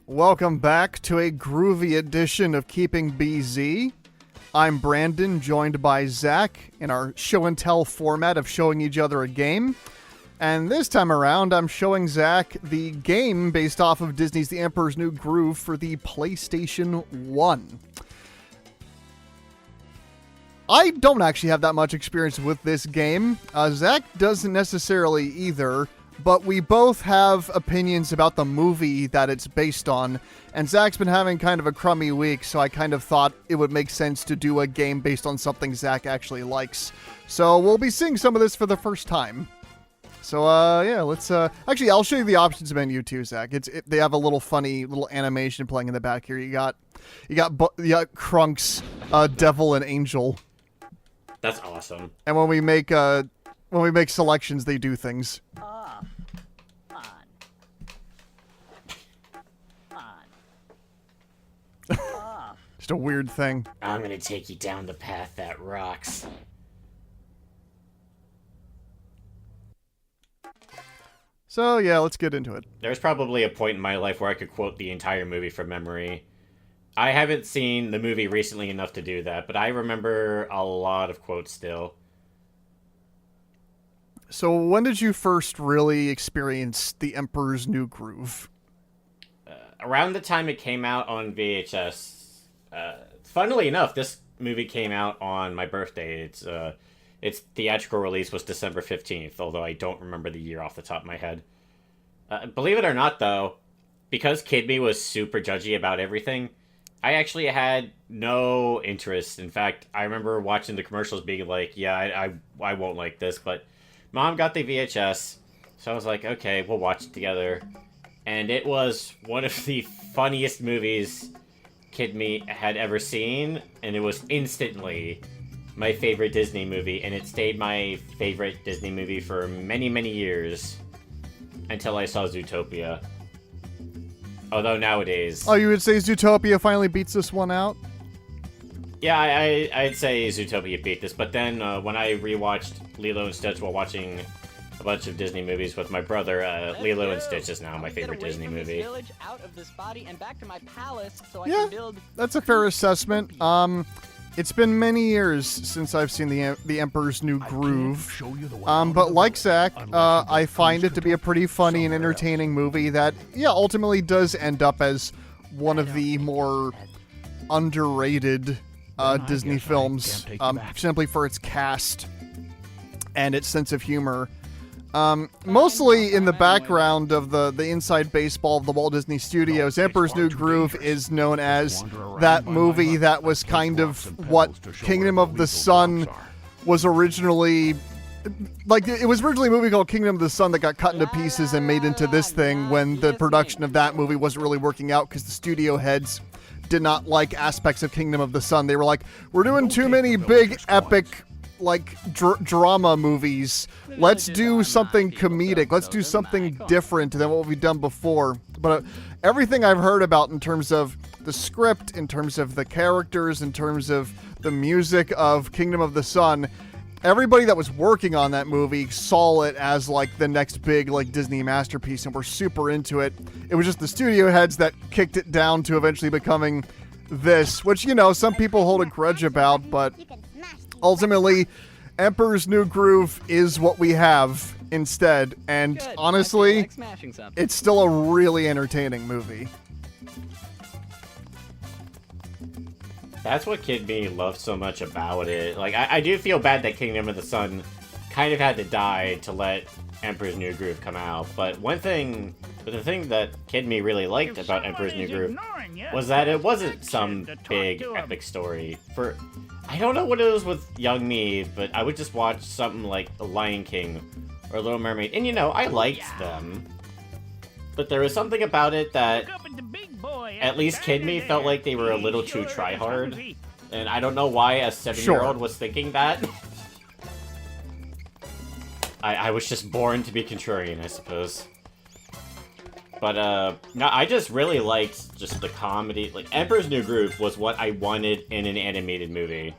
Welcome back to a groovy edition of Keeping BZ. I'm Brandon, joined by Zach in our show and tell format of showing each other a game. And this time around, I'm showing Zach the game based off of Disney's The Emperor's New Groove for the PlayStation 1. I don't actually have that much experience with this game. Zach doesn't necessarily either, but we both have opinions about the movie that it's based on, and Zach's been having kind of a crummy week, so I kind of thought it would make sense to do a game based on something Zach actually likes. So we'll be seeing some of this for the first time. So, yeah, let's, actually, I'll show you the options menu too, Zach. They have a little funny little animation playing in the back here. You got Krunk's, Devil and Angel. That's awesome. And when we make selections, they do things. Off. On. On. Off. Just a weird thing. I'm gonna take you down the path that rocks. So, yeah, let's get into it. There's probably a point in my life where I could quote the entire movie from memory. I haven't seen the movie recently enough to do that, but I remember a lot of quotes still. So when did you first really experience The Emperor's New Groove? Around the time it came out on VHS. Funnily enough, this movie came out on my birthday. Its theatrical release was December 15th, although I don't remember the year off the top of my head. Believe it or not, though, because Kid Me was super judgy about everything, I actually had no interest. In fact, I remember watching the commercials being like, yeah, I won't like this, but Mom got the VHS, so I was like, okay, we'll watch it together. And it was one of the funniest movies Kid Me had ever seen, and it was instantly my favorite Disney movie, and it stayed my favorite Disney movie for many, many years until I saw Zootopia. Although nowadays... Oh, you would say Zootopia finally beats this one out? Yeah, I'd say Zootopia beat this, but then when I rewatched Lilo and Stitch while watching a bunch of Disney movies with my brother, Lilo and Stitch is now my favorite Disney movie. Yeah, that's a fair assessment. It's been many years since I've seen the Emperor's New Groove, but like Zach, I find it to be a pretty funny and entertaining movie that, yeah, ultimately does end up as one of the more underrated Disney films, simply for its cast and its sense of humor. Mostly in the background of the inside baseball of the Walt Disney Studios, Emperor's New Groove is known as that movie that was kind of what Kingdom of the Sun was originally... Like, it was originally a movie called Kingdom of the Sun that got cut into pieces and made into this thing when the production of that movie wasn't really working out because the studio heads did not like aspects of Kingdom of the Sun. They were like, we're doing too many big, epic... like drama movies. Let's do something comedic. Let's do something different than what we've done before. But everything I've heard about in terms of the script, in terms of the characters, in terms of the music of Kingdom of the Sun, everybody that was working on that movie saw it as like the next big like Disney masterpiece and were super into it. It was just the studio heads that kicked it down to eventually becoming this, which, you know, some people hold a grudge about, but ultimately, Emperor's New Groove is what we have instead, and honestly, it's still a really entertaining movie. That's what Kid Me loved so much about it. Like, I do feel bad that Kingdom of the Sun kind of had to die to let Emperor's New Groove come out, but the thing that Kid Me really liked about Emperor's New Groove was that it wasn't some big epic story. I don't know what it was with young me, but I would just watch something like The Lion King or Little Mermaid, and you know, I liked them. But there was something about it that, at least Kid Me, felt like they were a little too try-hard. And I don't know why a 7-year-old was thinking that. I was just born to be contrarian, I suppose. But, no, I just really liked just the comedy. Like, Emperor's New Groove was what I wanted in an animated movie.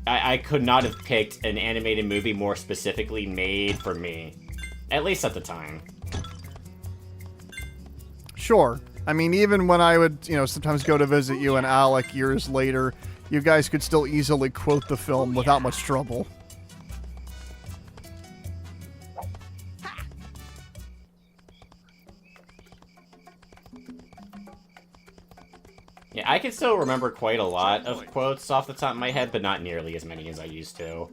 I could not have picked an animated movie more specifically made for me. At least at the time. Sure. I mean, even when I would, sometimes go to visit you and Alec years later, you guys could still easily quote the film without much trouble. Yeah, I can still remember quite a lot of quotes off the top of my head, but not nearly as many as I used to.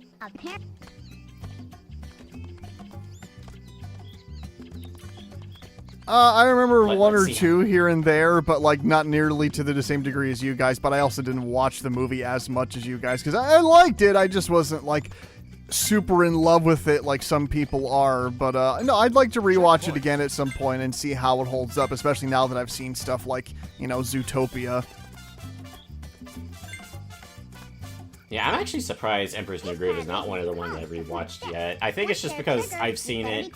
I remember one or let's see. two here and there, but like not nearly to the same degree as you guys. But I also didn't watch the movie as much as you guys because I liked it. I just wasn't like super in love with it like some people are. But no, I'd like to rewatch it again at some point and see how it holds up, especially now that I've seen stuff like Zootopia. Yeah, I'm actually surprised Emperor's New Groove is not one of the ones I've rewatched yet. I think it's just because I've seen it.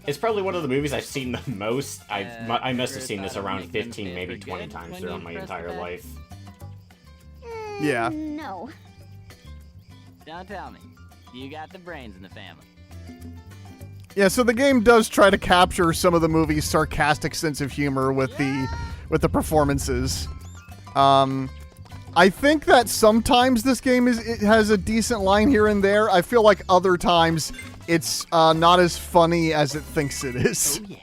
It's probably one of the movies I've seen the most. I must have seen this around 15, maybe 20 times throughout my entire life. Yeah. No. Don't tell me. You got the brains in the family. Yeah, so the game does try to capture some of the movie's sarcastic sense of humor with the performances. I think that sometimes this game it has a decent line here and there. I feel like other times it's not as funny as it thinks it is. Oh, yeah.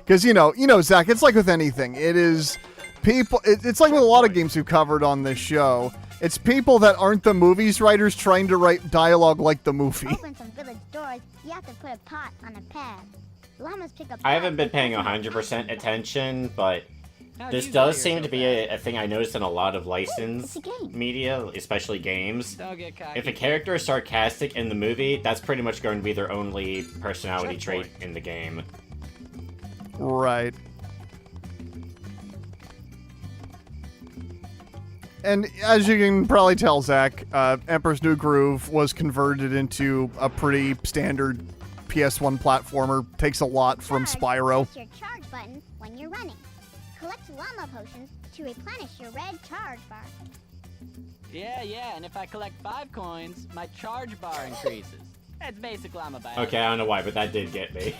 Because, Zach, it's like with anything. It is people... It's like with a lot of games we've covered on this show. It's people that aren't the movies writers trying to write dialogue like the movie. Open some village doors, you have to put a pot on a pad. Llamas pick up. I haven't been paying 100% attention, but this does seem to be a thing I noticed in a lot of licensed media, especially games. Don't get cocky. If a character is sarcastic in the movie, that's pretty much going to be their only personality trait in the game. Right. And as you can probably tell, Zach, Emperor's New Groove was converted into a pretty standard PS1 platformer. Takes a lot from Spyro. Press your charge button when you're running. Collect llama potions to replenish your red charge bar. Yeah, and if I collect 5 coins, my charge bar increases. That's basic llama biology. Okay, I don't know why, but that did get me.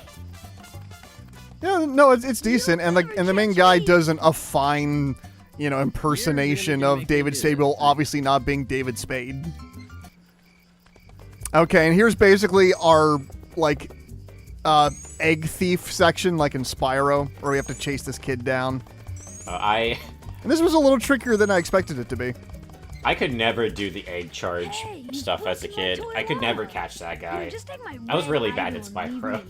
Yeah, no, it's decent, and the main guy does a fine, impersonation of David Spade, while obviously not being David Spade. Okay, and here's basically our egg thief section, like in Spyro, where we have to chase this kid down. And this was a little trickier than I expected it to be. I could never do the egg charge stuff as a kid. I could never catch that guy. I was really bad at Spyro.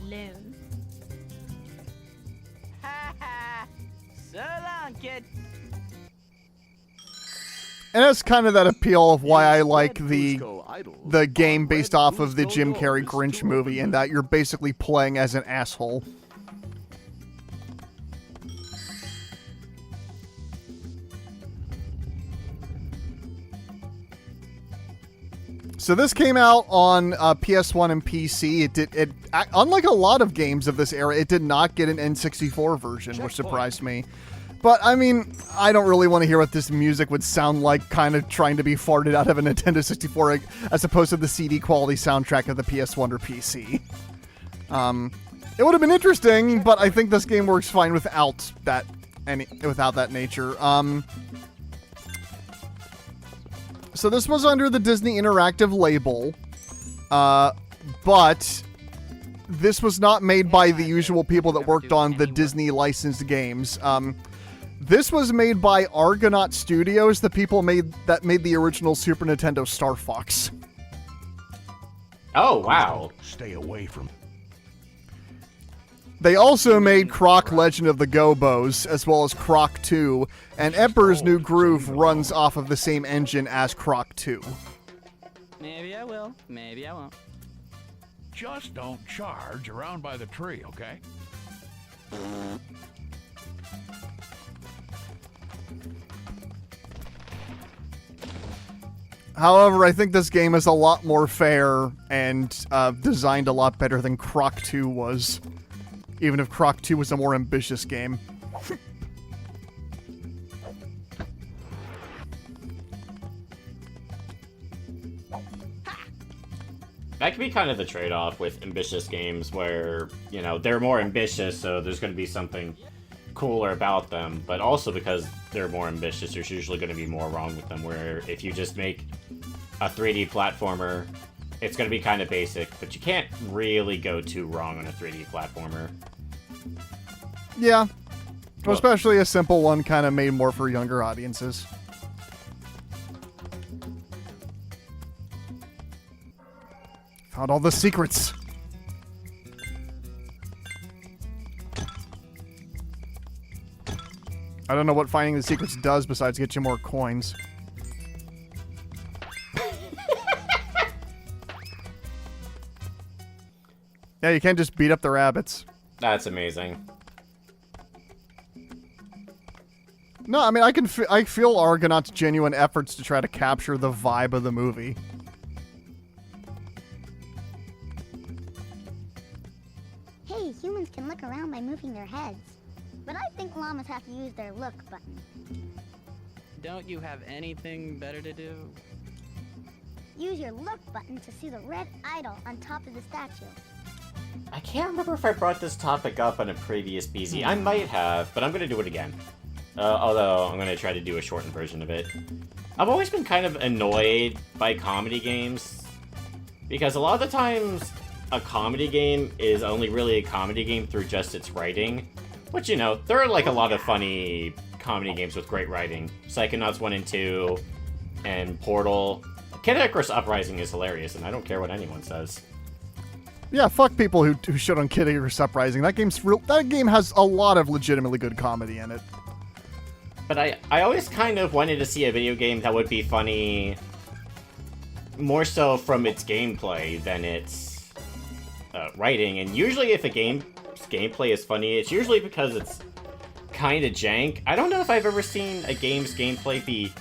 So long, kid. And that's kind of that appeal of why I like the game based off of the Jim Carrey Grinch movie, in that you're basically playing as an asshole. So this came out on PS1 and PC. It unlike a lot of games of this era, it did not get an N64 version, which surprised me. But, I mean, I don't really want to hear what this music would sound like, kind of trying to be farted out of a Nintendo 64, as opposed to the CD quality soundtrack of the PS1 or PC. It would have been interesting, but I think this game works fine without that nature. So this was under the Disney Interactive label, but this was not made by the usual people that worked on the Disney licensed games. This was made by Argonaut Studios, the people that made the original Super Nintendo Star Fox. Oh, wow. Stay away from. They also made Croc Legend of the Gobos, as well as Croc 2, and Emperor's New Groove runs off of the same engine as Croc 2. Maybe I will, maybe I won't. Just don't charge around by the tree, okay? However, I think this game is a lot more fair and designed a lot better than Croc 2 was. Even if Croc 2 was a more ambitious game. That could be kind of the trade-off with ambitious games where, they're more ambitious, so there's going to be something cooler about them, but also because they're more ambitious, there's usually going to be more wrong with them, where if you just make a 3D platformer, it's going to be kind of basic, but you can't really go too wrong on a 3D platformer. Yeah. Well, Especially a simple one kind of made more for younger audiences. Found all the secrets. I don't know what finding the secrets does besides get you more coins. Yeah, you can't just beat up the rabbits. That's amazing. No, I mean, I feel Argonaut's genuine efforts to try to capture the vibe of the movie. Hey, humans can look around by moving their heads. But I think llamas have to use their look button. Don't you have anything better to do? Use your look button to see the red idol on top of the statue. I can't remember if I brought this topic up on a previous BZ. I might have, but I'm going to do it again. Although, I'm going to try to do a shortened version of it. I've always been kind of annoyed by comedy games, because a lot of the times, a comedy game is only really a comedy game through just its writing. Which, you know, there are, like, a lot of funny comedy games with great writing. Psychonauts 1 and 2, and Portal. Kid Icarus Uprising is hilarious, and I don't care what anyone says. Yeah, fuck people who shit on Kid Icarus Uprising. That game has a lot of legitimately good comedy in it. But I always kind of wanted to see a video game that would be funny more so from its gameplay than its writing. And usually if a game's gameplay is funny, it's usually because it's kind of jank. I don't know if I've ever seen a game's gameplay be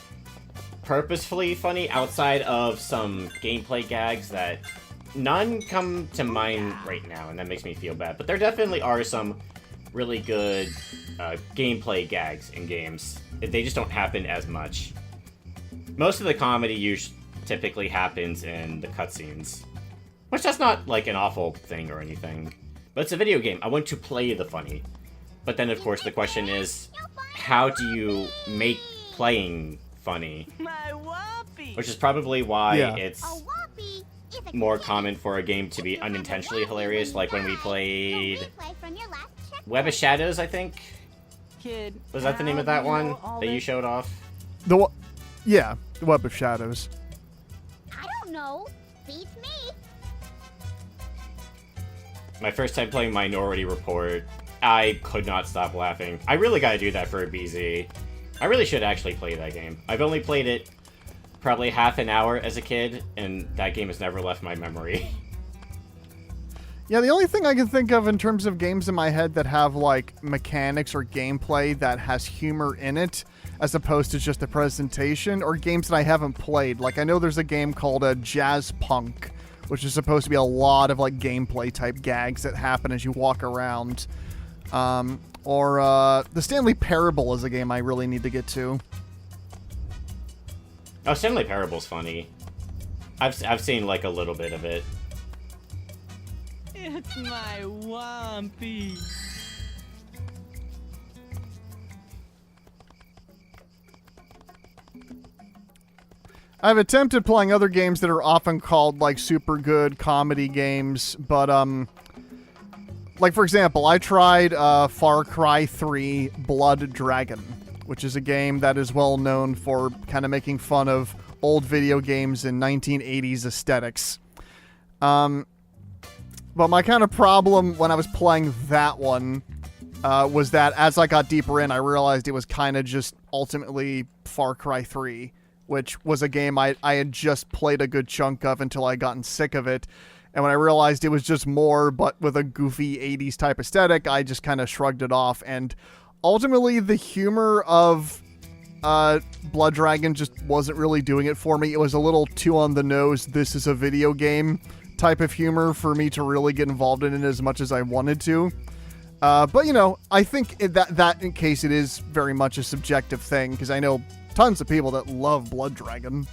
purposefully funny outside of some gameplay gags that none come to mind right now, and that makes me feel bad. But there definitely are some really good gameplay gags in games. They just don't happen as much. Most of the comedy typically happens in the cutscenes. Which that's not like an awful thing or anything. But it's a video game. I want to play the funny. But then of course the question is, how do you make playing funny? My whoopee! Which is probably why Yeah. it's A whoppee is a more key. common for a game to be You have a unintentionally whoppee hilarious, when like when we you die. played So replay from your last checkpoint. Web of Shadows, I think? Kid, Was that the name of that how do you one know all that you this? showed off? Yeah, the Web of Shadows. I don't know. Beats me. My first time playing Minority Report, I could not stop laughing. I really gotta do that for a BZ. I really should actually play that game. I've only played it probably half an hour as a kid, and that game has never left my memory. Yeah, the only thing I can think of in terms of games in my head that have, like, mechanics or gameplay that has humor in it, as opposed to just a presentation, or games that I haven't played. Like, I know there's a game called Jazz Punk, which is supposed to be a lot of, like, gameplay-type gags that happen as you walk around. The Stanley Parable is a game I really need to get to. Oh, Stanley Parable's funny. I've seen, like, a little bit of it. It's my Wampy. I've attempted playing other games that are often called, like, super good comedy games, but, like, for example, I tried Far Cry 3 Blood Dragon, which is a game that is well known for kind of making fun of old video games in 1980s aesthetics. But my kind of problem when I was playing that one was that as I got deeper in, I realized it was kind of just ultimately Far Cry 3, which was a game I had just played a good chunk of until I gotten sick of it. And when I realized it was just more, but with a goofy 80s type aesthetic, I just kind of shrugged it off. And ultimately, the humor of Blood Dragon just wasn't really doing it for me. It was a little too on the nose, this is a video game type of humor for me to really get involved in it as much as I wanted to. But, you know, I think that in case it is very much a subjective thing, because I know tons of people that love Blood Dragon.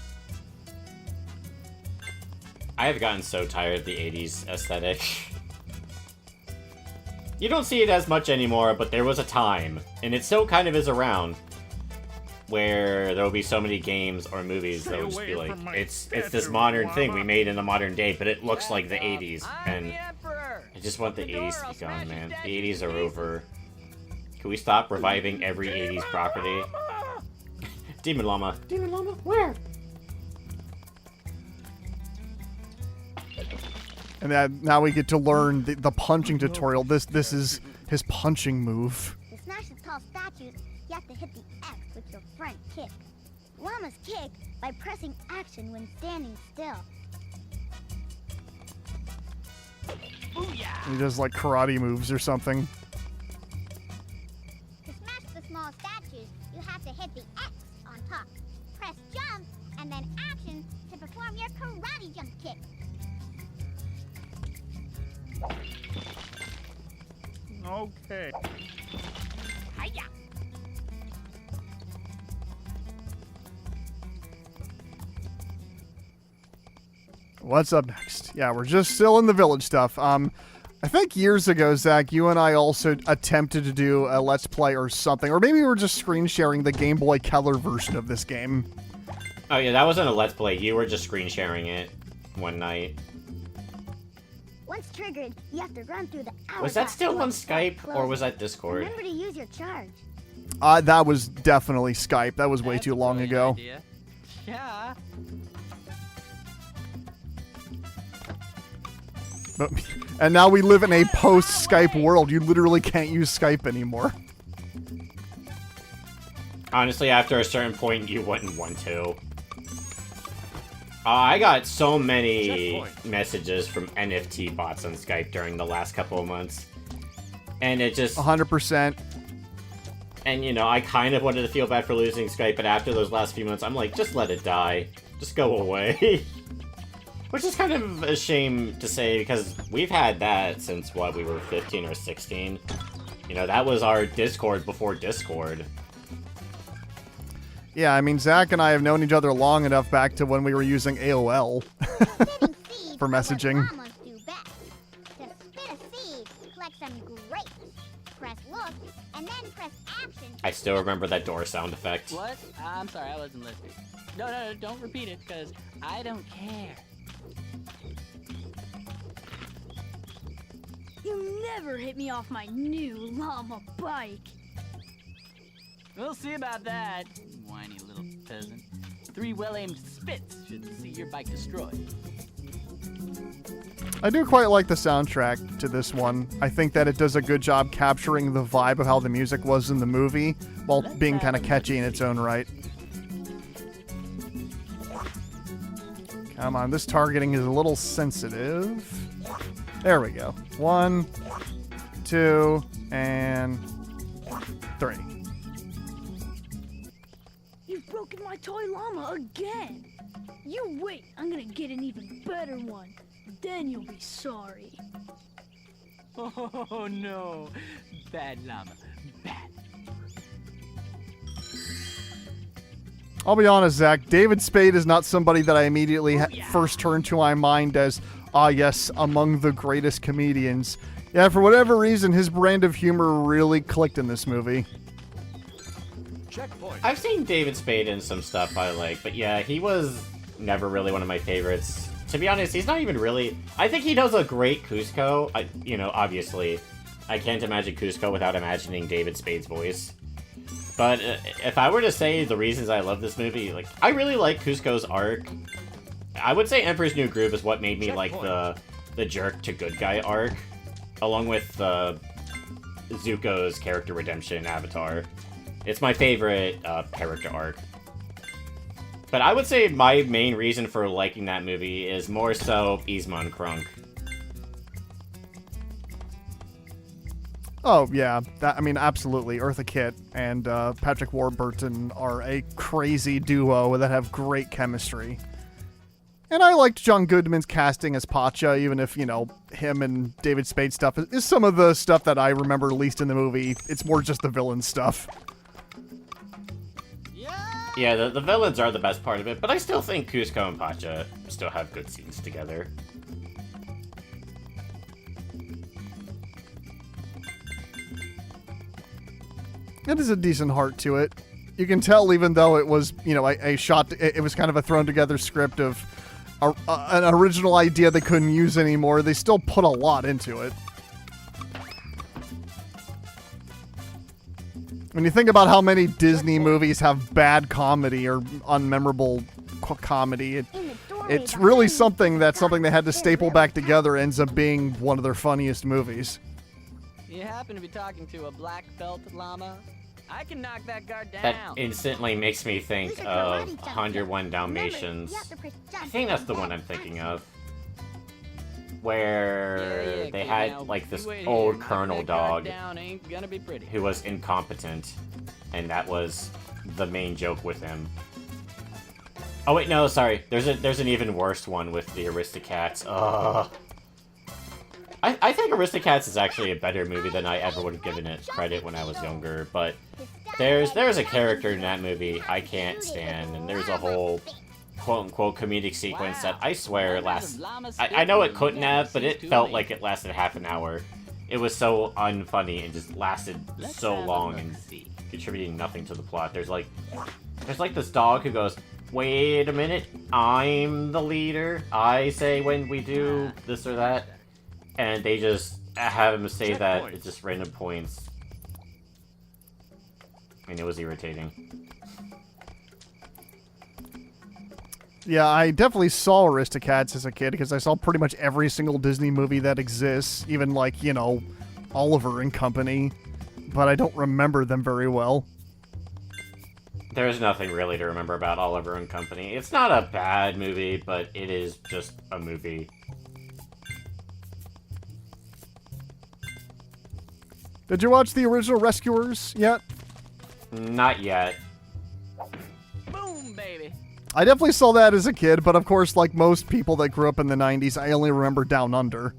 I have gotten so tired of the 80s aesthetic. You don't see it as much anymore, but there was a time, and it still kind of is around, where there will be so many games or movies that will just be like, it's this modern thing we made in the modern day, but it looks like the 80s, and I just want the 80s to be gone, man. The 80s are over. Can we stop reviving every 80s property? Demon Llama. Demon Llama, where? And then now we get to learn the punching tutorial. This is his punching move. To smash the tall statues, you have to hit the X with your front kick. Llamas kick by pressing action when standing still. He does like karate moves or something. To smash the small statues, you have to hit the X on top. Press jump, and then action to perform your karate jump kick. Okay. Hiya! What's up next? Yeah, we're just still in the village stuff. I think years ago, Zach, you and I also attempted to do a Let's Play or something, or maybe we were just screen sharing the Game Boy Color version of this game. Oh yeah, that wasn't a Let's Play. You were just screen sharing it one night. Once triggered, you have to run through the hourglass. Was that still to on unstop Skype, or closing. was that Discord? Remember to use your charge. That was definitely Skype. That was way That's too a long brilliant ago. idea. Yeah. But, and now we live in a post-Skype world. You literally can't use Skype anymore. Honestly, after a certain point, you wouldn't want to. I got so many messages from NFT bots on Skype during the last couple of months. And it just... 100%. And, you know, I kind of wanted to feel bad for losing Skype, but after those last few months, I'm like, just let it die. Just go away. Which is kind of a shame to say, because we've had that since, what, we were 15 or 16. You know, that was our Discord before Discord. Yeah, I mean, Zach and I have known each other long enough back to when we were using AOL Spitting seeds for are messaging. What llamas do best. To spit a seed, collect some grapes. Press look, and then press action. I still remember that door sound effect. What? I'm sorry, I wasn't listening. No, don't repeat it, because I don't care. You never hit me off my new llama bike. We'll see about that, whiny little peasant. 3 well-aimed spits should see your bike destroyed. I do quite like the soundtrack to this one. I think that it does a good job capturing the vibe of how the music was in the movie, while being kind of catchy in its own right. Come on, this targeting is a little sensitive. There we go. 1, 2, and 3. You've broken my toy llama again. You wait, I'm gonna get an even better one. Then you'll be sorry. Oh no, bad llama, bad. I'll be honest, Zach. David Spade is not somebody that I immediately first turn to my mind as, yes, among the greatest comedians. Yeah, for whatever reason, his brand of humor really clicked in this movie. Checkpoint. I've seen David Spade in some stuff I like, but yeah, he was never really one of my favorites. To be honest, he's not even really... I think he does a great Cusco. You know, obviously, I can't imagine Cusco without imagining David Spade's voice. But if I were to say the reasons I love this movie, like, I really like Cusco's arc. I would say Emperor's New Groove is what made me like the jerk to good guy arc, along with Zuko's character redemption in Avatar. It's my favorite character arc. But I would say my main reason for liking that movie is more so Yzma Krunk. Oh, yeah. I mean, absolutely. Eartha Kitt and Patrick Warburton are a crazy duo that have great chemistry. And I liked John Goodman's casting as Pacha, even if, you know, him and David Spade stuff is some of the stuff that I remember least in the movie. It's more just the villain stuff. Yeah, the villains are the best part of it, but I still think Cusco and Pacha still have good scenes together. It is a decent heart to it. You can tell, even though it was, you know, a shot. It was kind of a thrown together script of an original idea they couldn't use anymore. They still put a lot into it. When you think about how many Disney movies have bad comedy or unmemorable comedy, it's really something that they had to staple back together ends up being one of their funniest movies. You happen to be talking to a black belt llama? I can knock that guard down. That instantly makes me think of 101 Dalmatians. I think that's the one I'm thinking of. Where they had like this old colonel dog who was incompetent, and that was the main joke with him. Oh wait, no, sorry. There's an even worse one with the Aristocats. I think Aristocats is actually a better movie than I ever would have given it credit when I was younger, but there's a character in that movie I can't stand, and there's a whole quote-unquote comedic sequence that I swear lasts... I know it couldn't have, but it felt like it lasted half an hour. It was so unfunny and just lasted so long and contributing nothing to the plot. There's like this dog who goes, "Wait a minute, I'm the leader. I say when we do this or that." And they just have him say that at just random points. And it was irritating. Yeah, I definitely saw Aristocats as a kid because I saw pretty much every single Disney movie that exists, even like, you know, Oliver and Company, but I don't remember them very well. There's nothing really to remember about Oliver and Company. It's not a bad movie, but it is just a movie. Did you watch the original Rescuers yet? Not yet. Boom, baby. I definitely saw that as a kid, but of course, like most people that grew up in the 90s, I only remember Down Under.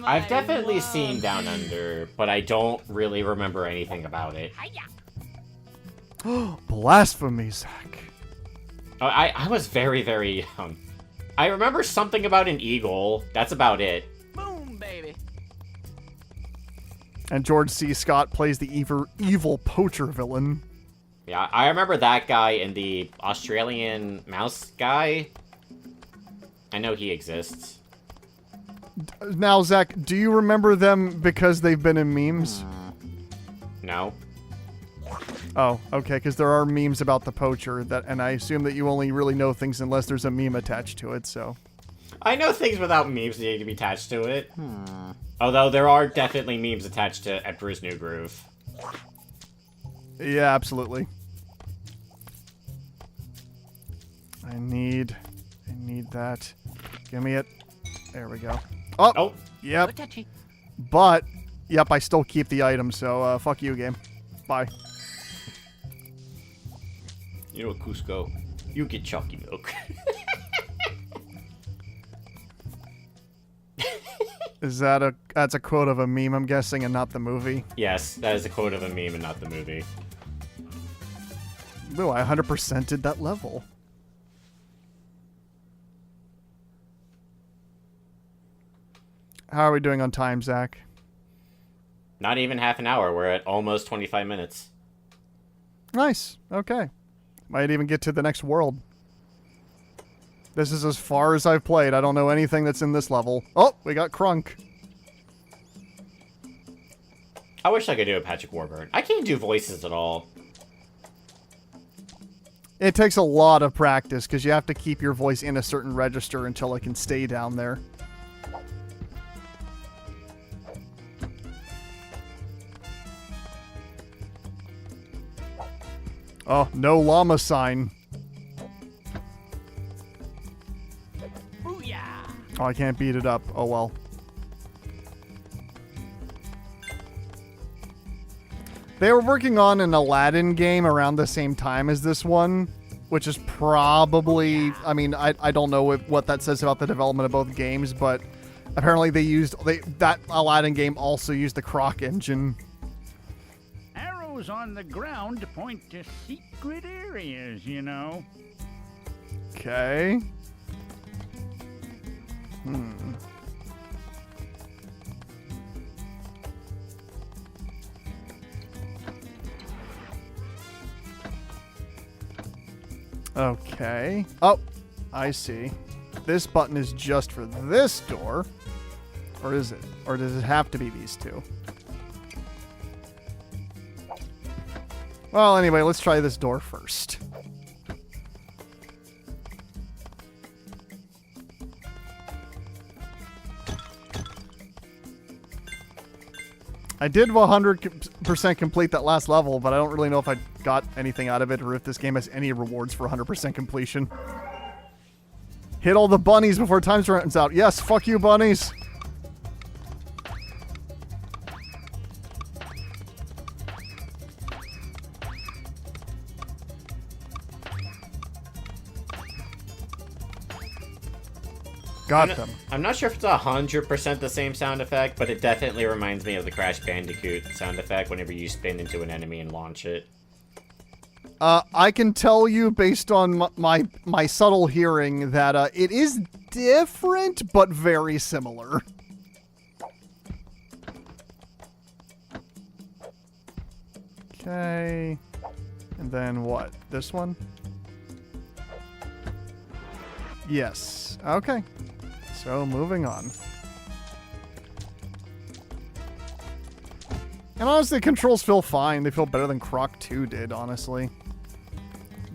I've definitely seen Down Under, but I don't really remember anything about it. Blasphemy, Zach. Oh, I was very, very young. I remember something about an eagle. That's about it. Boom, baby. And George C. Scott plays the evil poacher villain. Yeah, I remember that guy and the Australian mouse guy. I know he exists. Now, Zach, do you remember them because they've been in memes? No. Oh, okay, because there are memes about the poacher, and I assume that you only really know things unless there's a meme attached to it, so... I know things without memes needing to be attached to it. Although there are definitely memes attached to Emperor's New Groove. Yeah, absolutely. I need that. Give me it. There we go. Oh! Yep. But, yep, I still keep the item, so fuck you, game. Bye. You know what, Cusco? You get chalky milk. That's a quote of a meme, I'm guessing, and not the movie? Yes, that is a quote of a meme and not the movie. Ooh, I 100% did that level. How are we doing on time, Zach? Not even half an hour. We're at almost 25 minutes. Nice. Okay. Might even get to the next world. This is as far as I've played. I don't know anything that's in this level. Oh, we got Crunk. I wish I could do a Patrick Warburton. I can't do voices at all. It takes a lot of practice because you have to keep your voice in a certain register until it can stay down there. Oh, no llama sign. Booyah! Oh, I can't beat it up. Oh, well. They were working on an Aladdin game around the same time as this one, which is probably... I mean, I don't know what that says about the development of both games, but apparently that Aladdin game also used the Croc engine. Arrows on the ground to point to secret areas, you know. Okay. Okay. Oh, I see. This button is just for this door. Or is it? Or does it have to be these two? Well, anyway, let's try this door first. I did 100% complete that last level, but I don't really know if I got anything out of it or if this game has any rewards for 100% completion. Hit all the bunnies before time runs out. Yes, fuck you, bunnies. Got them. I'm not sure if it's 100% the same sound effect, but it definitely reminds me of the Crash Bandicoot sound effect whenever you spin into an enemy and launch it. I can tell you based on my subtle hearing that it is different, but very similar. Okay. And then what? This one? Yes. Okay. So, moving on. And honestly, the controls feel fine. They feel better than Croc 2 did, honestly.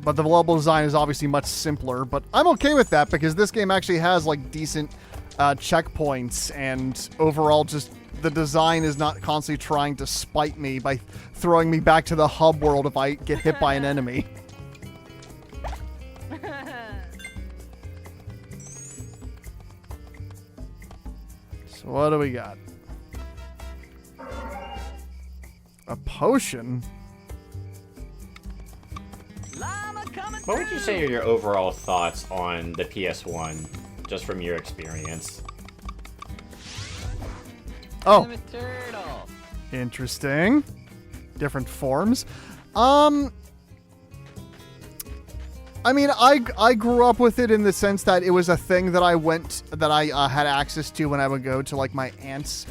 But the level design is obviously much simpler. But I'm okay with that because this game actually has, like, decent checkpoints. And overall, just the design is not constantly trying to spite me by throwing me back to the hub world if I get hit by an enemy. So what do we got? A potion? Llama coming What would you say are your overall thoughts on the PS1, just from your experience? Oh, I'm a turtle. interesting. Different forms. I mean, I grew up with it in the sense that it was a thing that I had access to when I would go to like my aunt's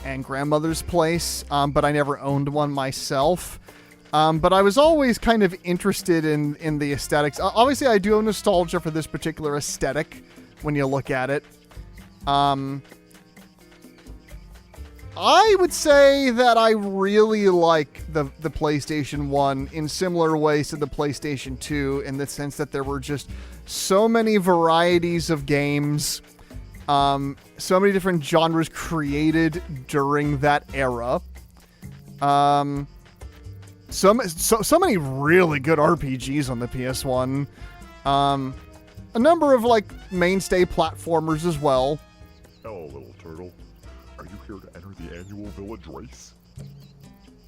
and grandmother's place, but I never owned one myself. But I was always kind of interested in the aesthetics. Obviously, I do have nostalgia for this particular aesthetic when you look at it. I would say that I really like the PlayStation 1 in similar ways to the PlayStation 2 in the sense that there were just so many varieties of games, so many different genres created during that era. So many really good RPGs on the PS1. A number of like mainstay platformers as well. Hello, little turtle. Are you here to enter the annual village race?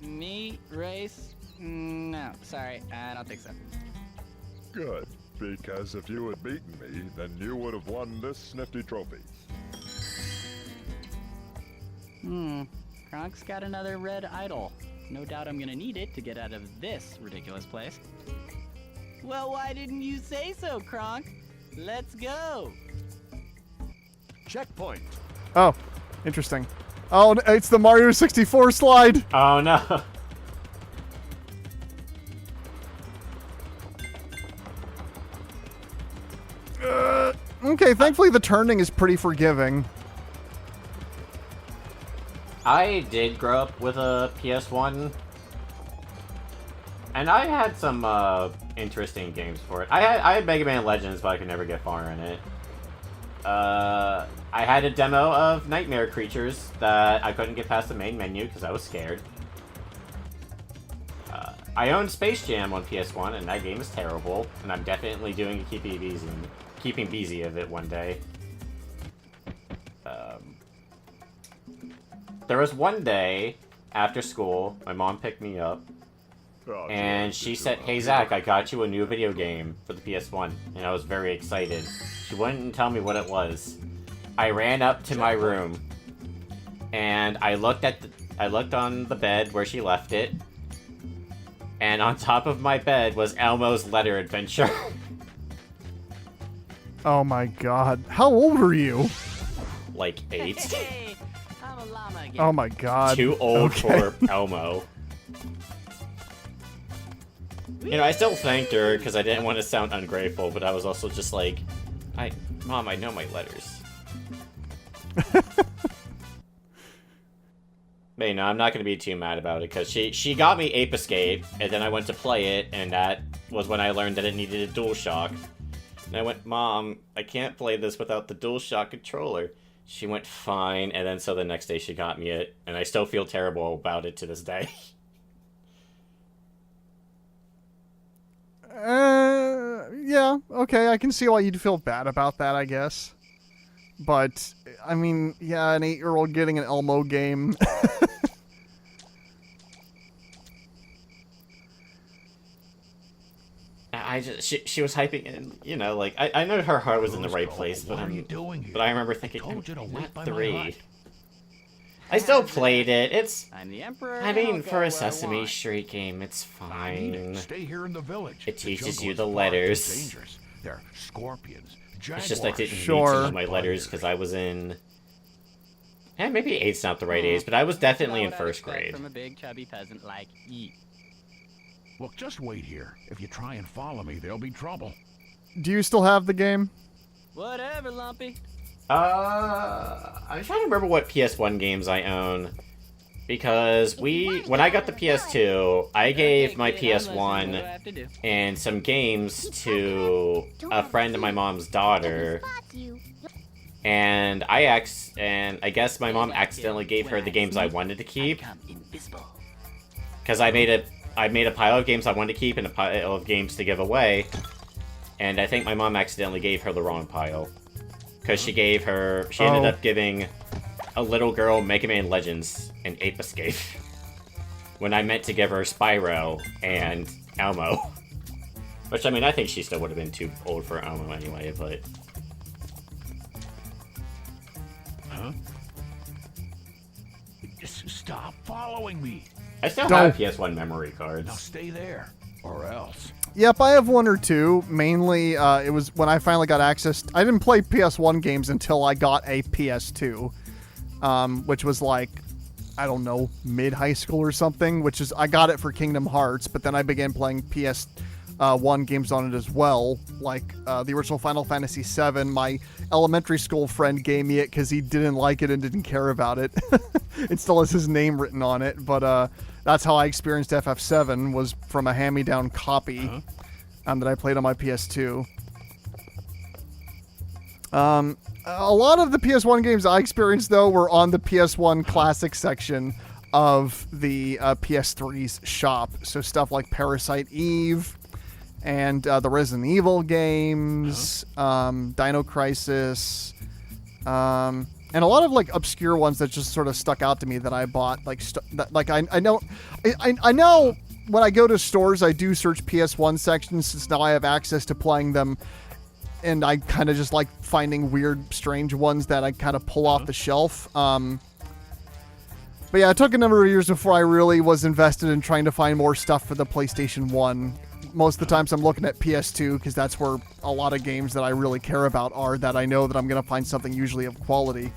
Me? Race? No, sorry, I don't think so. Good, because if you had beaten me, then you would have won this nifty trophy. Kronk's got another red idol. No doubt I'm gonna need it to get out of this ridiculous place. Well, why didn't you say so, Kronk? Let's go! Checkpoint! Oh, interesting. Oh, it's the Mario 64 slide. Oh no. Okay, thankfully the turning is pretty forgiving. I did grow up with a PS1, and I had some interesting games for it. I had Mega Man Legends, but I could never get far in it. I had a demo of Nightmare Creatures that I couldn't get past the main menu because I was scared. I owned Space Jam on PS1, and that game is terrible, and I'm definitely doing a keeping busy of it one day. There was one day after school, my mom picked me up, and she said, "Hey Zach, I got you a new video game for the PS1," and I was very excited. She wouldn't tell me what it was. I ran up to my room, and I looked on the bed where she left it, and on top of my bed was Elmo's Letter Adventure. Oh my god. How old are you? Like 8. Hey, I'm a llama again. Oh my god. Too old Okay. for Elmo. You know, I still thanked her because I didn't want to sound ungrateful, but I was also just like, Mom, I know my letters. But, you know, I'm not going to be too mad about it, because she got me Ape Escape, and then I went to play it, and that was when I learned that it needed a DualShock. And I went, Mom, I can't play this without the DualShock controller. She went, fine, and then so the next day she got me it, and I still feel terrible about it to this day. Yeah, okay, I can see why you'd feel bad about that, I guess. But, I mean, yeah, an 8-year-old getting an Elmo game. She was hyping it, and, you know, like, I know her heart was in the right place, but I remember thinking, not 3. I still played it. I'm the Emperor. I mean, for a Sesame Street game, it's fine. Stay here in the village. It teaches you the letters. Dangerous. There are scorpions, jaguars. It's just I didn't need to know my letters because I was in... maybe 8's not the right age, but I was definitely in 1st grade. From a big chubby peasant like ye. Look, just wait here. If you try and follow me, there'll be trouble. Do you still have the game? Whatever, Lumpy. I'm trying to remember what PS1 games I own. Because when I got the PS2, I gave my PS1 and some games to a friend of my mom's daughter. And I guess my mom accidentally gave her the games I wanted to keep. Because I made a pile of games I wanted to keep and a pile of games to give away. And I think my mom accidentally gave her the wrong pile. Because she ended up giving a little girl Mega Man Legends and Ape Escape. When I meant to give her Spyro and Elmo. Which, I mean, I think she still would have been too old for Elmo anyway, but... Huh? Just stop following me. I still have PS1 memory cards. Now stay there, or else. Yep, I have 1 or 2. Mainly, it was when I finally got access. I didn't play PS1 games until I got a PS2, which was like, I don't know, mid-high school or something, which is, I got it for Kingdom Hearts, but then I began playing PS1 games on it as well, like the original Final Fantasy VII. My elementary school friend gave me it because he didn't like it and didn't care about it. It still has his name written on it, but that's how I experienced FF7, was from a hand-me-down copy that I played on my PS2. A lot of the PS1 games I experienced, though, were on the PS1 Classic section of the PS3's shop. So stuff like Parasite Eve and the Resident Evil games, Dino Crisis, and a lot of like obscure ones that just sort of stuck out to me that I bought. Like I know when I go to stores, I do search PS1 sections since now I have access to playing them. And I kind of just like finding weird, strange ones that I kind of pull off the shelf. But yeah, it took a number of years before I really was invested in trying to find more stuff for the PlayStation 1. Most of the times I'm looking at PS2 because that's where a lot of games that I really care about are, that I know that I'm going to find something usually of quality.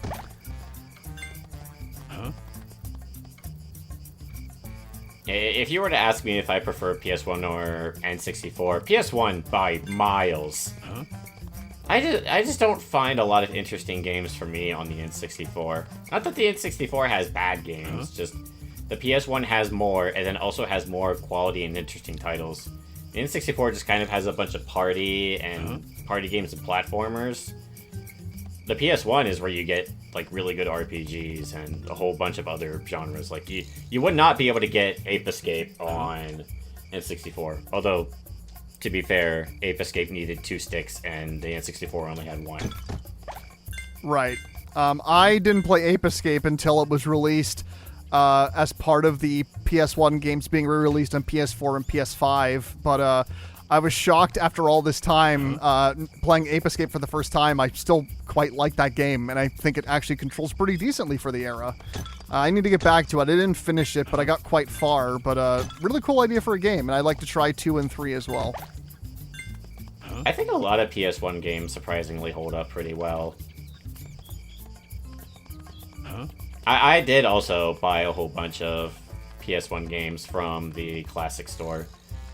If you were to ask me if I prefer PS1 or N64, PS1 by miles. I just don't find a lot of interesting games for me on the N64. Not that the N64 has bad games, just the PS1 has more, and then also has more quality and interesting titles. The N64 just kind of has a bunch of party games and platformers. The PS1 is where you get like really good RPGs and a whole bunch of other genres. Like you would not be able to get Ape Escape on N64. Although, to be fair, Ape Escape needed 2 sticks and the N64 only had 1. Right. I didn't play Ape Escape until it was released as part of the PS1 games being re-released on PS4 and PS5. But I was shocked after all this time playing Ape Escape for the first time. I still quite like that game, and I think it actually controls pretty decently for the era. I need to get back to it. I didn't finish it, but I got quite far. But really cool idea for a game, and I'd like to try 2 and 3 as well. I think a lot of PS1 games surprisingly hold up pretty well. I did also buy a whole bunch of PS1 games from the Classic Store.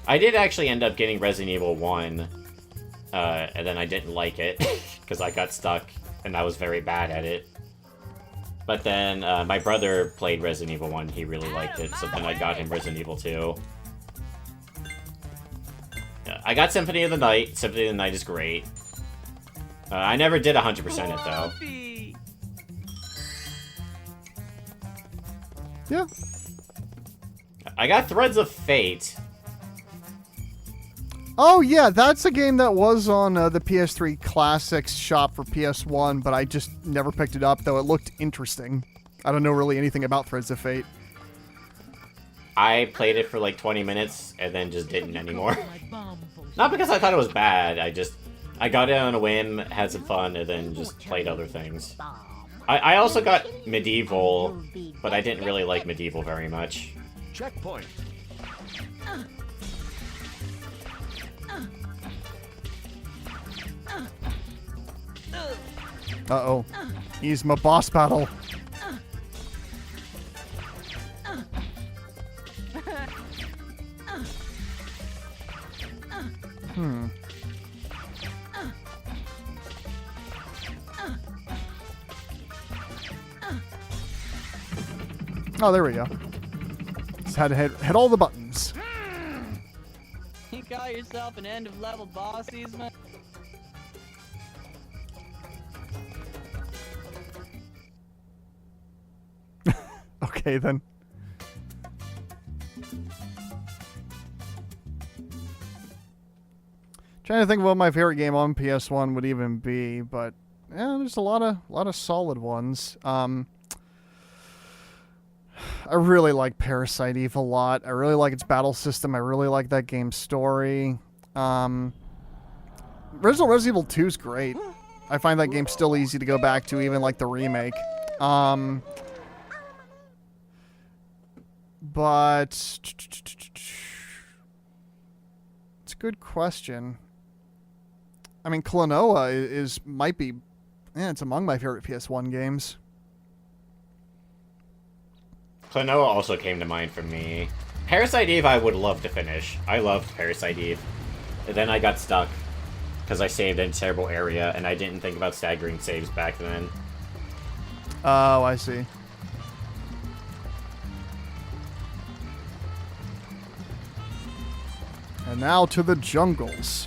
I did actually end up getting Resident Evil 1, and then I didn't like it, because I got stuck, and I was very bad at it. But then, my brother played Resident Evil 1, he really liked it, so then I got him Resident Evil 2. Yeah, I got Symphony of the Night. Symphony of the Night is great. I never did 100% it, though. Yeah. I got Threads of Fate. Oh, yeah, that's a game that was on the PS3 Classics shop for PS1, but I just never picked it up, though it looked interesting. I don't know really anything about Threads of Fate. I played it for like 20 minutes and then just didn't anymore. Not because I thought it was bad, I got it on a whim, had some fun, and then just played other things. I also got Medieval, but I didn't really like Medieval very much. Checkpoint. Uh-oh. He's my boss battle. Oh, there we go. Just had to hit all the buttons. You call yourself an end-of-level boss, Eastman? Okay, then. Trying to think of what my favorite game on PS1 would even be, but yeah, there's a lot of solid ones. I really like Parasite Eve a lot. I really like its battle system. I really like that game's story. Resident Evil 2 is great. I find that game still easy to go back to, even like the remake. But it's a good question. I mean, Klonoa might be, yeah, it's among my favorite PS1 games. Klonoa also came to mind for me. Parasite Eve I would love to finish. I loved Parasite Eve. And then I got stuck because I saved in a terrible area and I didn't think about staggering saves back then. Oh, I see. And now to the jungles.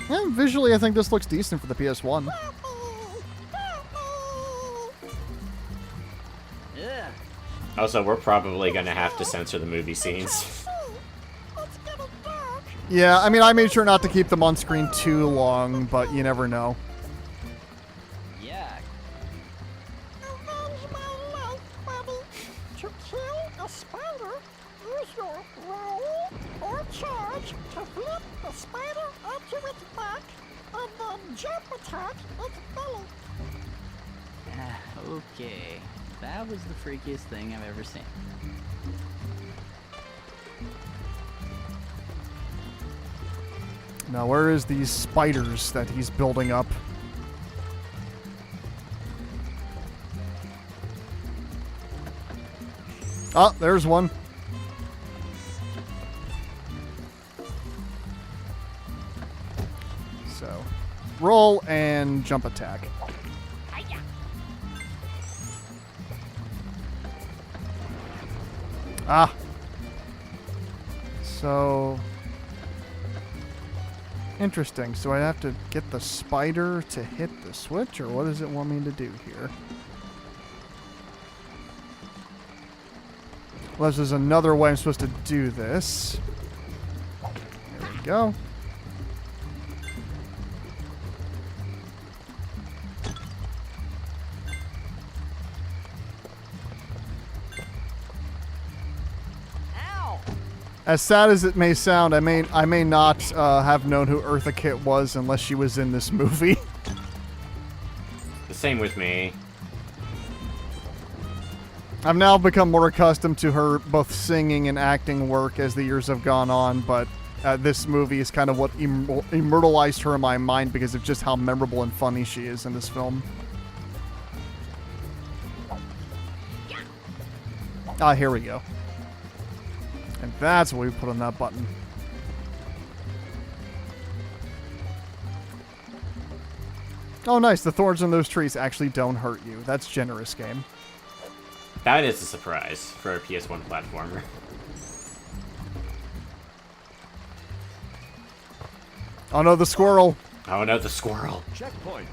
Yeah, visually, I think this looks decent for the PS1. Yeah. Also, we're probably going to have to censor the movie scenes. Yeah, I mean, I made sure not to keep them on screen too long, but you never know. Yeah. To kill a spider, use your roll or charge to flip the spider onto its back and then jump attack its belly. Okay. That was the freakiest thing I've ever seen. Now, where is these spiders that he's building up? Oh, there's one. So, roll and jump attack. Ah. So, interesting. So I have to get the spider to hit the switch, or what does it want me to do here? Well, there's another way I'm supposed to do this. There we go. As sad as it may sound, I may not have known who Eartha Kitt was unless she was in this movie. The same with me. I've now become more accustomed to her both singing and acting work as the years have gone on, but this movie is kind of what immortalized her in my mind because of just how memorable and funny she is in this film. Ah, here we go. And that's what we put on that button. Oh, nice. The thorns on those trees actually don't hurt you. That's generous, game. That is a surprise for a PS1 platformer. Oh no, the squirrel. Oh no, the squirrel. Checkpoint.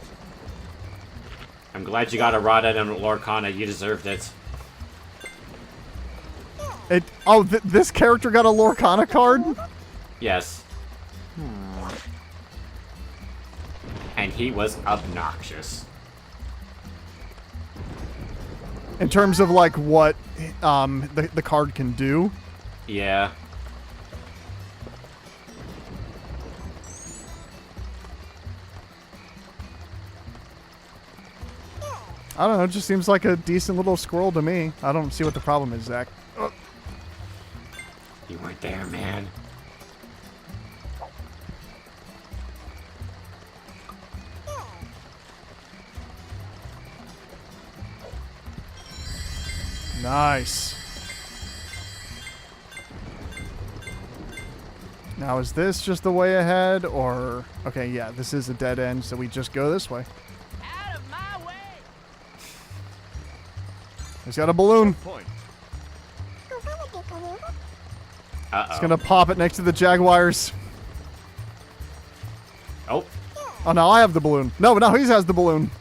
I'm glad you got a rod at him, Lorcana. You deserved it. This character got a Lorcana card? Yes. And he was obnoxious. In terms of, like, what the card can do? Yeah. I don't know, it just seems like a decent little squirrel to me. I don't see what the problem is, Zach. You weren't there, man. Nice. Now, is this just the way ahead, or... Okay, yeah, this is a dead end, so we just go this way. Out of my way! He's got a balloon. Point. Uh-oh. He's gonna pop it next to the Jaguars. Oh. Oh, no, I have the balloon. No, he has the balloon.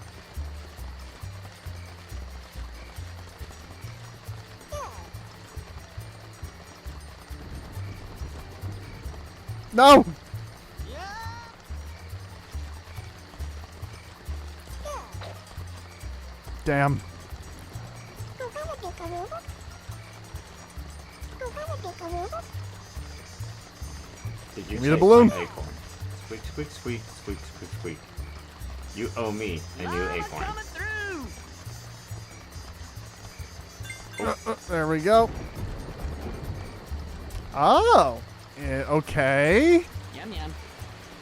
No! Damn. Did you Give me the take balloon. my acorn? Squeak, squeak, squeak, squeak, squeak, squeak. You owe me a new acorn. Coming through! There we go. Oh. Okay. Yum yum.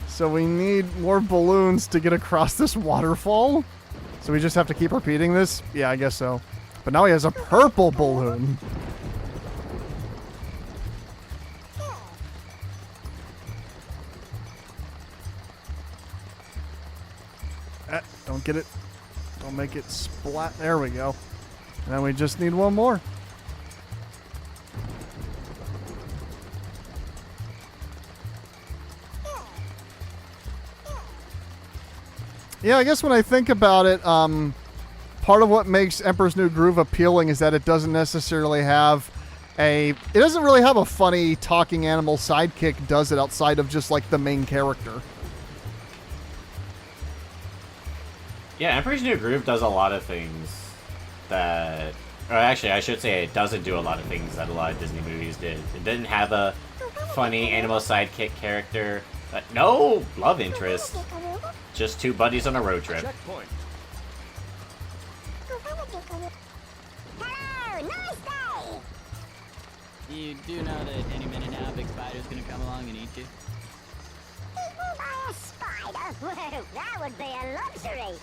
So we need more balloons to get across this waterfall? So we just have to keep repeating this? Yeah, I guess so. But now he has a purple balloon. Don't get it. Don't make it splat. There we go. And then we just need one more. Yeah, I guess when I think about it, part of what makes Emperor's New Groove appealing is that it doesn't necessarily have it doesn't really have a funny talking animal sidekick, does it, outside of just like the main character. Yeah, Emperor's New Groove does a lot of things that... Or actually, I should say it doesn't do a lot of things that a lot of Disney movies did. It didn't have a funny animal sidekick character. No love interest. Just two buddies on a road trip. Checkpoint. Hello, nice day. You do know that any minute now, a big spider's gonna come along and eat you? Eaten by a spider? Well, that would be a luxury.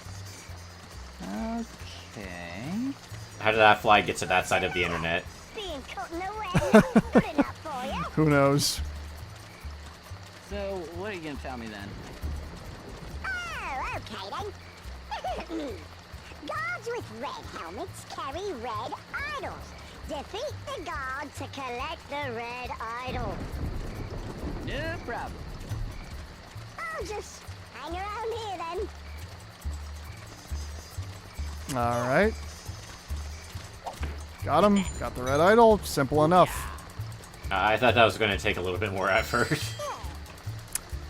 Okay. How did that fly get to that side of the internet? Being cut in the web, good enough for you. Who knows? So, what are you gonna tell me then? Oh, okay then. Guards with red helmets carry red idols. Defeat the guard to collect the red idol. No problem. I'll just hang around here then. Alright. Got him. Got the red idol. Simple enough. I thought that was going to take a little bit more effort.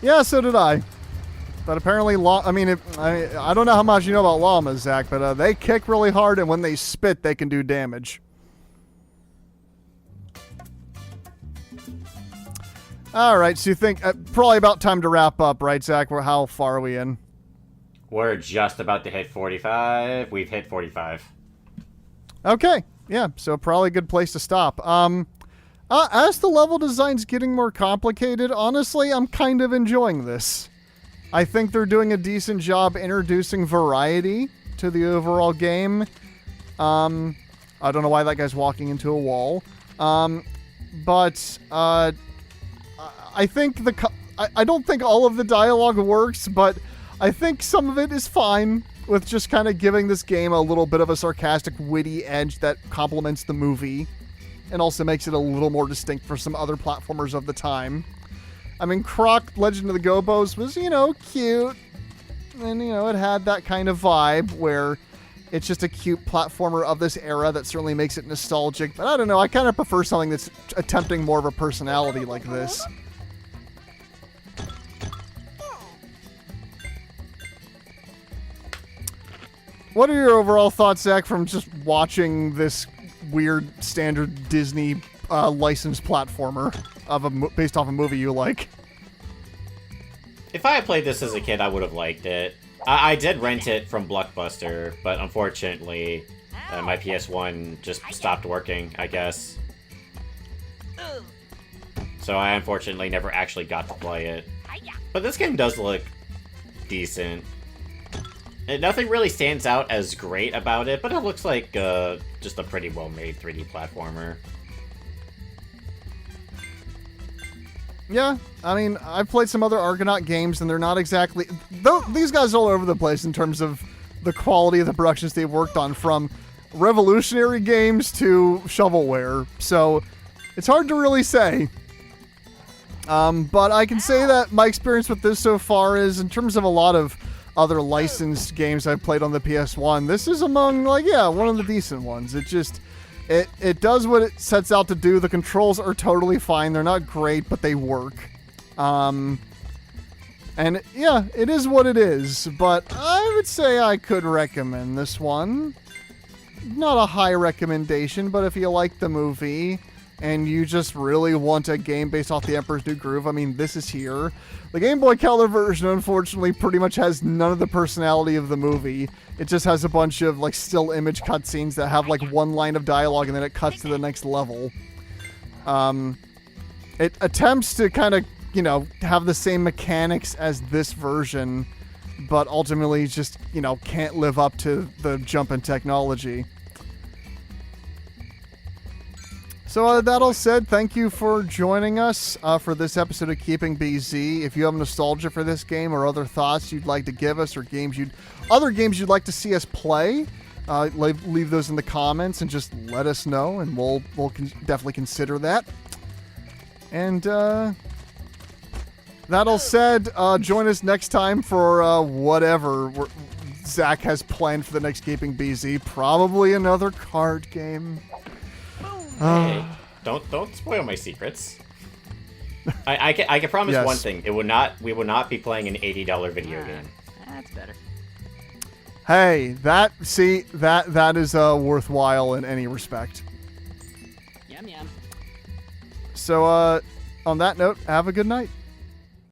Yeah, so did I. But apparently, I don't know how much you know about llamas, Zach, but they kick really hard, and when they spit, they can do damage. Alright, so you think probably about time to wrap up, right, Zach? How far are we in? We're just about to hit 45. We've hit 45. Okay, yeah, so probably a good place to stop. As the level design's getting more complicated, honestly, I'm kind of enjoying this. I think they're doing a decent job introducing variety to the overall game. I don't know why that guy's walking into a wall. But I think I don't think all of the dialogue works, but I think some of it is fine with just kind of giving this game a little bit of a sarcastic, witty edge that complements the movie and also makes it a little more distinct for some other platformers of the time. I mean, Croc Legend of the Gobos was, cute. And, it had that kind of vibe where it's just a cute platformer of this era that certainly makes it nostalgic. But I don't know, I kind of prefer something that's attempting more of a personality like this. What are your overall thoughts, Zach, from just watching this weird standard Disney licensed platformer based off a movie you like? If I had played this as a kid, I would have liked it. I did rent it from Blockbuster, but unfortunately, my PS1 just stopped working, I guess. So I unfortunately never actually got to play it. But this game does look decent. And nothing really stands out as great about it, but it looks like just a pretty well-made 3D platformer. Yeah, I mean, I've played some other Argonaut games, and they're not exactly... These guys are all over the place in terms of the quality of the productions they've worked on, from revolutionary games to shovelware. So, it's hard to really say. But I can say that my experience with this so far is, in terms of a lot of other licensed games I've played on the PS1, this is among, one of the decent ones. It does what it sets out to do. The controls are totally fine. They're not great, but they work. And yeah, it is what it is. But I would say I could recommend this one. Not a high recommendation, but if you like the movie and you just really want a game based off the Emperor's New Groove, I mean, this is here. The Game Boy Color version, unfortunately, pretty much has none of the personality of the movie. It just has a bunch of, still image cutscenes that have, one line of dialogue, and then it cuts to the next level. It attempts to kind of, have the same mechanics as this version, but ultimately just, can't live up to the jump in technology. So that all said, thank you for joining us for this episode of Keeping BZ. If you have nostalgia for this game or other thoughts you'd like to give us, or other games you'd like to see us play, leave those in the comments and just let us know, and we'll definitely consider that. And that all said, join us next time for whatever Zach has planned for the next Keeping BZ. Probably another card game. Hey, don't spoil my secrets. I can promise one thing: we will not be playing an $80 video game. That's better. Hey, that is worthwhile in any respect. Yum yum. So on that note, have a good night.